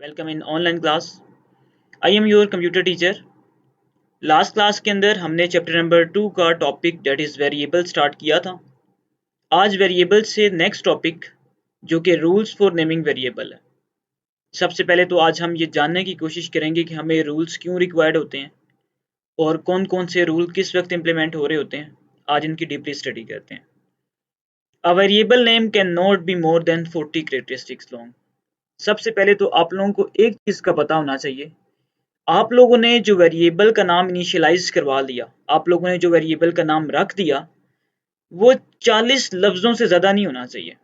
Welcome in online class. I am your computer teacher. Last class के अंदर हमने chapter number 2 का topic that is variable start किया था। आज वेरिएबल से नेक्स्ट टॉपिक जो कि रूल्स फॉर नेमिंग वेरिएबल है। सबसे पहले तो आज हम ये जानने की कोशिश करेंगे कि हमें रूल्स क्यों रिक्वायर्ड होते हैं और कौन कौन से रूल किस वक्त इम्प्लीमेंट हो रहे होते हैं। आज इनकी डीपली स्टडी करते हैं। A variable name can not be more than 40 characteristics long. सबसे पहले तो आप लोगों को एक चीज़ का पता होना चाहिए। आप लोगों ने जो वेरिएबल का नाम इनिशियलाइज करवा लिया, आप लोगों ने जो वेरिएबल का नाम रख दिया, वो 40 लफ्ज़ों से ज़्यादा नहीं होना चाहिए।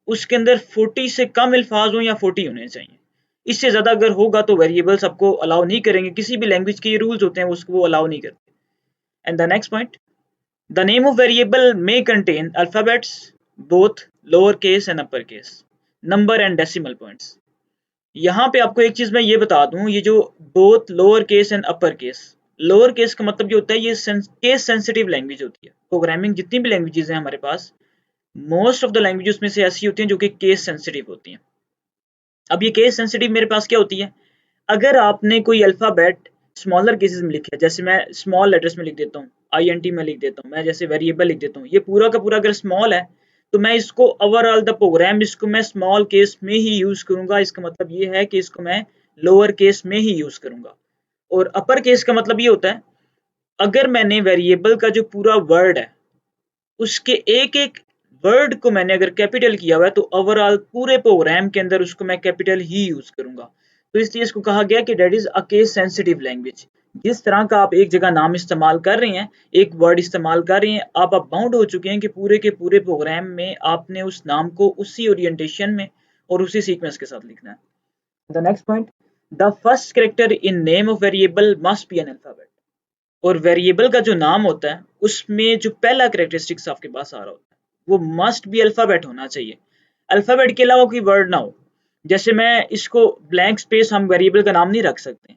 उसके अंदर 40 से कम अल्फाज हों या 40 होने चाहिए। इससे ज़्यादा अगर होगा तो वेरिएबल्स आपको अलाउ नहीं करेंगे। किसी भी लैंग्वेज के ये रूल्स होते हैं, उसको वो अलाउ नहीं करते। And the next point, the name of variable may contain alphabets both lower case and upper case, number and decimal points. यहाँ पे आपको एक चीज़ मैं ये बता दूं, ये जो both lower case and upper case, lower case का मतलब ये होता है ये केस सेंसिटिव लैंग्वेज होती है। प्रोग्रामिंग जितनी भी लैंग्वेजेस हैं हमारे पास, मोस्ट ऑफ द लैंग्वेजेस में से ऐसी होती हैं जो कि केस सेंसिटिव होती हैं। अब ये केस सेंसिटिव मेरे पास क्या होती है, अगर आपने कोई अल्फ़ाबेट स्मॉलर केसेस में लिखा है, जैसे मैं स्मॉल लेटर्स में लिख देता हूँ, INT में लिख देता हूँ, मैं जैसे वेरिएबल लिख देता हूँ, ये पूरा का पूरा अगर स्मॉल है तो मैं इसको ओवरऑल द प्रोग्राम इसको मैं स्मॉल केस में ही यूज़ करूँगा। इसका मतलब ये है कि इसको मैं लोअर केस में ही यूज़ करूँगा। और अपर केस का मतलब ये होता है, अगर मैंने वेरिएबल का जो पूरा वर्ड है उसके एक एक वर्ड को मैंने अगर कैपिटल किया हुआ है तो ओवरऑल पूरे प्रोग्राम के अंदर उसको मैं कैपिटल ही यूज करूंगा। तो इसलिए इसको कहा गया कि that is a case sensitive language. जिस तरह का आप एक जगह नाम इस्तेमाल कर रहे हैं, एक वर्ड इस्तेमाल कर रहे हैं, आप बाउंड हो चुके हैं कि पूरे के पूरे प्रोग्राम में आपने उस नाम को उसी ओरिएंटेशन में और उसी सीक्वेंस के साथ लिखना है। The next point, the first character in name of variable must be an alphabet. और वेरिएबल का जो नाम होता है उसमें जो पहला कैरेक्टरिस्टिक्स आपके पास आ रहा होता है वो मस्ट बी अल्फाबेट होना चाहिए। अल्फाबेट के अलावा कोई वर्ड ना हो। जैसे मैं इसको ब्लैंक स्पेस, हम वेरिएबल का नाम नहीं रख सकते,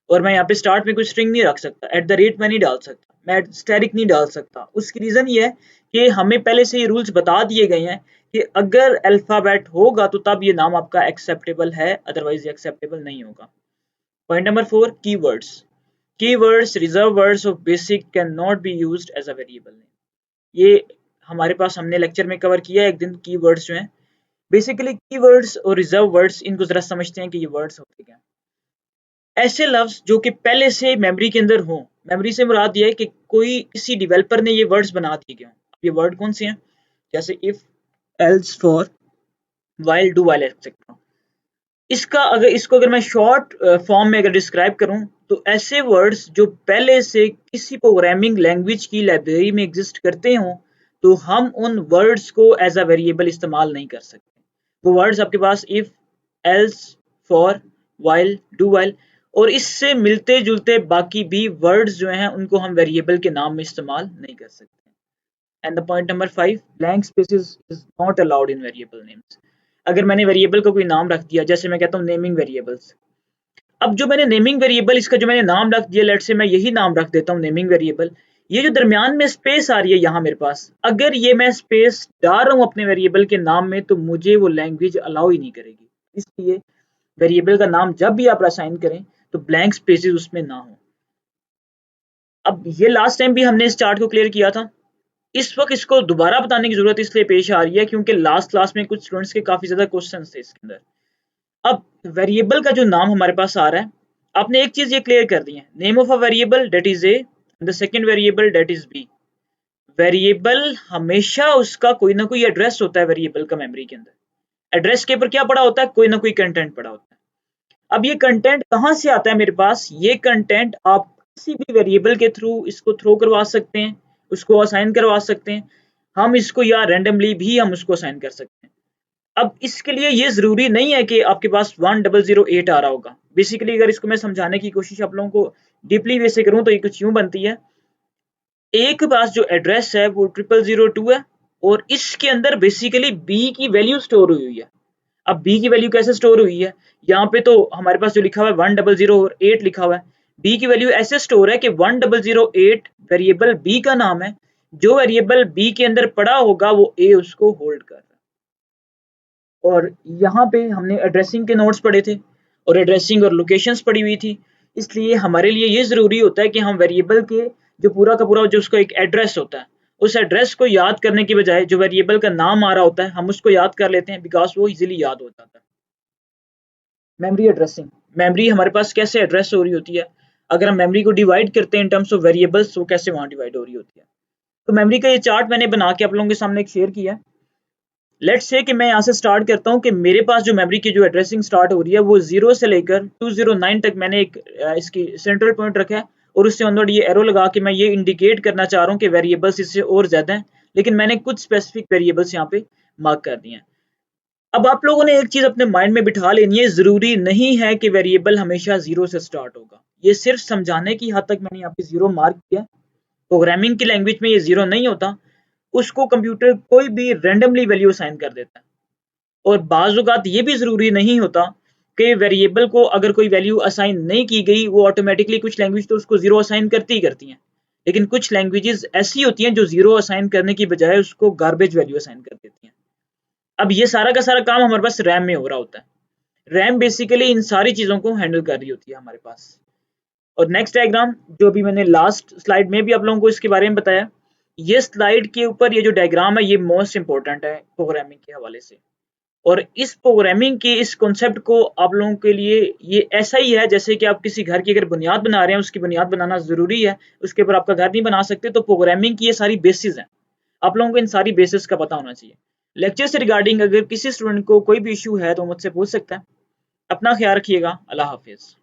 और मैं यहाँ पे स्टार्ट में कोई स्ट्रिंग नहीं रख सकता, एट द रेट मैं नहीं डाल सकता, मैं स्टैटिक नहीं डाल सकता। उसकी रीजन ये है कि हमें पहले से ही रूल्स बता दिए गए हैं कि अगर अल्फाबेट होगा तो तब ये नाम आपका एक्सेप्टेबल है, अदरवाइज ये एक्सेप्टेबल नहीं होगा। Point number 4, keywords. Keywords, reserved words of basic cannot be used as a variable name। ये हमारे पास हमने लेक्चर में कवर किया है एक दिन। कीवर्ड्स जो हैं, बेसिकली कीवर्ड्स और रिजर्व वर्ड्स, इनको जरा समझते हैं कि ये वर्ड्स होते क्या हैं। ऐसे लफ्ज जो कि पहले से मेमोरी के अंदर हो। मेमोरी से मुराद ये है कि कोई किसी डेवलपर ने ये वर्ड्स बना दिए गए हों। ये वर्ड कौन से हैं, जैसे if, else, for, while, do while etcetera. इसको अगर मैं शॉर्ट फॉर्म में अगर डिस्क्राइब करूं तो ऐसे वर्ड्स जो पहले से किसी प्रोग्रामिंग लैंग्वेज की लाइब्रेरी में एग्जिस्ट करते हों, तो हम उन वर्ड्स को एज अ वेरिएबल इस्तेमाल नहीं कर सकते। वो वर्ड्स आपके पास if, else, for, while, do while और इससे मिलते जुलते बाकी भी वर्ड्स जो हैं उनको हम वेरिएबल के नाम में इस्तेमाल नहीं कर सकते। And the point number 5, blank spaces is not allowed in variable names. अगर मैंने वेरिएबल को कोई नाम रख दिया, जैसे मैं कहता हूँ नेमिंग वेरिएबल्स। अब जो मैंने नेमिंग वेरिएबल, इसका जो मैंने नाम रख दिया, लेट से मैं यही नाम रख देता हूँ नेमिंग वेरिएबल। ये जो दरमियान में स्पेस आ रही है यहाँ मेरे पास, अगर ये मैं स्पेस डाल रहा हूँ अपने वेरिएबल के नाम में तो मुझे वो लैंग्वेज अलाउ ही नहीं करेगी। इसलिए वेरिएबल का नाम जब भी आप असाइन करें तो ब्लैंक स्पेसेस उसमें ना हो। अब ये लास्ट टाइम भी हमने इस चार्ट को क्लियर किया था। इस वक्त इसको दोबारा बताने की जरूरत इसलिए पेश आ रही है क्योंकि लास्ट क्लास में कुछ स्टूडेंट्स के काफी ज्यादा क्वेश्चंस थे इसके अंदर। अब वेरिएबल का जो नाम हमारे पास आ रहा है, आपने एक चीज ये क्लियर कर दी है, name of a variable that is A, the second variable that is B. Variable हमेशा उसका कोई ना कोई एड्रेस होता है वेरिएबल का मेमोरी के अंदर। एड्रेस के ऊपर क्या पड़ा होता है, कोई ना कोई कंटेंट पड़ा होता है। अब ये कंटेंट कहाँ से आता है मेरे पास, ये कंटेंट आप किसी भी वेरिएबल के थ्रू इसको थ्रो करवा सकते हैं, उसको असाइन करवा सकते हैं। हम इसको या रैंडमली भी हम उसको असाइन कर सकते हैं। अब इसके लिए ये जरूरी नहीं है कि आपके पास 1008 आ रहा होगा। बेसिकली अगर इसको मैं समझाने की कोशिश आप लोगों को डीपली वे से करूं तो ये कुछ यूं बनती है, एक पास जो एड्रेस है वो 0002 है और इसके अंदर बेसिकली बी की वैल्यू स्टोर हुई है। अब बी की वैल्यू कैसे स्टोर हुई है, यहाँ पे तो हमारे पास जो लिखा हुआ है 1008 लिखा हुआ है। बी की वैल्यू ऐसे स्टोर है कि 1008 वेरिएबल बी का नाम है। जो वेरिएबल बी के अंदर पड़ा होगा वो ए उसको होल्ड कर रहा है। और यहाँ पे हमने एड्रेसिंग के नोट्स पढ़े थे, और एड्रेसिंग और लोकेशंस पड़ी हुई थी। इसलिए हमारे लिए ये ज़रूरी होता है कि हम वेरिएबल के जो पूरा का पूरा जो उसका एक एड्रेस होता है, उस एड्रेस को याद करने की बजाय जो वेरिएबल का नाम आ रहा होता है हम उसको याद कर लेते हैं, बिकॉज वो इजीली याद हो जाता है। मेमोरी एड्रेसिंग, मेमोरी हमारे पास कैसे एड्रेस हो रही होती है, अगर हम मेमोरी को डिवाइड करते हैं इन टर्म्स ऑफ वेरिएबल्स, वो कैसे वहाँ डिवाइड हो रही होती है। तो मेमोरी का ये चार्ट मैंने बना के आप लोगों के सामने एक शेयर किया है। लेट्स से कि मैं यहाँ से स्टार्ट करता हूँ कि मेरे पास जो मेमोरी की जो एड्रेसिंग स्टार्ट हो रही है वो 0 से लेकर 209 तक मैंने एक इसकी सेंट्रल पॉइंट रखा है, और उससे ऑनवर्ड ये एरो लगा के मैं ये इंडिकेट करना चाह रहा हूँ कि वेरिएबल्स इससे और ज्यादा हैं, लेकिन मैंने कुछ स्पेसिफिक वेरिएबल्स यहाँ पे मार्क कर दिए हैं। अब आप लोगों ने एक चीज अपने माइंड में बिठा लेनी है, जरूरी नहीं है कि वेरिएबल हमेशा 0 से स्टार्ट होगा। ये सिर्फ समझाने की हद तक मैंने यहाँ पे 0 मार्क किया। प्रोग्रामिंग की लैंग्वेज में ये 0 नहीं होता, उसको कंप्यूटर कोई भी रैंडमली वैल्यू असाइन कर देता है। और बाज़ औक़ात ये भी ज़रूरी नहीं होता कि वेरिएबल को अगर कोई वैल्यू असाइन नहीं की गई, वो ऑटोमेटिकली कुछ लैंग्वेज तो उसको 0 असाइन करती ही करती हैं। लेकिन कुछ लैंग्वेजेस ऐसी होती हैं जो 0 असाइन करने की बजाय उसको गार्बेज वैल्यू असाइन कर देती हैं। अब ये सारा का सारा काम हमारे पास रैम में हो रहा होता है। रैम बेसिकली इन सारी चीज़ों को हैंडल कर रही होती है हमारे पास। और नेक्स्ट डायग्राम जो अभी मैंने लास्ट स्लाइड में भी आप लोगों को इसके बारे में बताया, ये स्लाइड के ऊपर ये जो डायग्राम है ये मोस्ट इंपॉर्टेंट है प्रोग्रामिंग के हवाले से। और इस प्रोग्रामिंग के इस कॉन्सेप्ट को आप लोगों के लिए ये ऐसा ही है जैसे कि आप किसी घर की अगर बुनियाद बना रहे हैं, उसकी बुनियाद बनाना ज़रूरी है, उसके ऊपर आपका घर नहीं बना सकते, तो प्रोग्रामिंग की ये सारी बेसिस हैं। आप लोगों को इन सारी बेसिस का पता होना चाहिए। लेक्चर से रिगार्डिंग अगर किसी स्टूडेंट को कोई भी इशू है तो मुझसे पूछ सकता है। अपना ख्याल रखिएगा। अल्लाह हाफिज़।